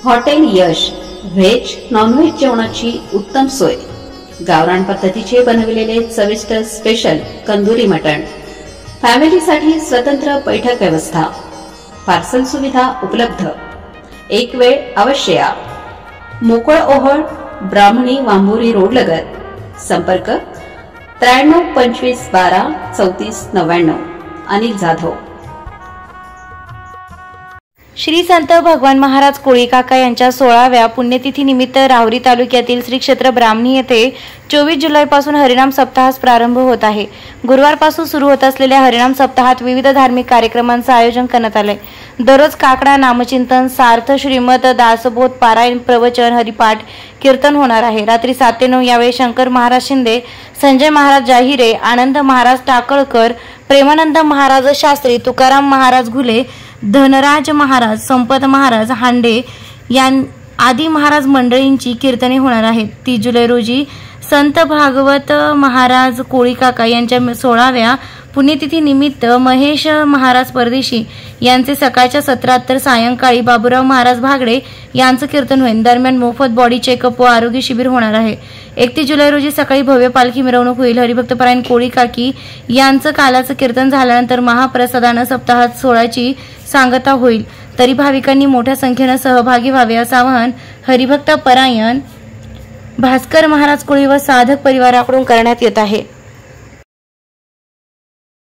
Hotel यश veg non veg जेवणाची उत्तम सोय। गावरान पद्धतीचे बनविलेले चविष्ट स्पेशल कंदुरी मटण। फॅमिलीसाठी स्वतंत्र बैठक व्यवस्था। पार्सल सुविधा उपलब्ध। एक वेळ अवश्य या। मोकळ ओहळ, ब्राह्मणी वांबुरी रोड लगत। संपर्क 93 25 12 34 99। अनिल जाधव। श्री संत भगवान महाराज कोळीकाका यांच्या 16व्या पुण्यतिथी निमित्त राहुरी तालुक्यातील श्री क्षेत्र ब्राह्मणी येथे 24 जुलैपासून हरिनाम सप्ताहास प्रारंभ होत आहे। गुरुवारपासून सुरू होत असलेल्या हरिनाम सप्ताहात विविध धार्मिक कार्यक्रमांचे आयोजन करण्यात आले। दररोज काकडा, नामचिंतन, सार्थ, श्रीमद, दासबोध, पारायण, प्रवचन, हरिपाठ, कीर्तन होणार आहे। रात्री 7 ते 9 यावेळी शंकर महाराज शिंदे, संजय महाराज जाहिरे, आनंद महाराज टाकळकर, प्रेमानंद महाराज शास्त्री, तुकाराम महाराज घुले, धनराज महाराज, संपत महाराज हांडे आदी महाराज मंडळींची कीर्तने होणार आहेत। 30 जुलै रोजी संत भागवत महाराज कोळीकाका यांच्या 16व्या पुण्यतिथी निमित्त महेश महाराज परदेशी यांचे सकाळच्या सत्रात तर सायंकाळी बाबूराव महाराज भागडे यांचं कीर्तन होईल। दरम्यान मोफत बॉडी चेकअप व आरोग्य शिबिर होणार आहे। 31 जुलै रोजी सकाळी भव्य पालखी मिरवणूक होईल। हरिभक्तपरायण कोळीकाकी यांचं कालाचं कीर्तन झाल्यानंतर महाप्रसादानं सप्ताहात सोहळ्याची सांगता होईल। तरी भाविकांनी मोठ्या संख्येने सहभागी व्हावे असं आवाहन हरिभक्तपरायण भास्कर महाराज कोळी व साधक परिवाराकडून करण्यात येत आहे।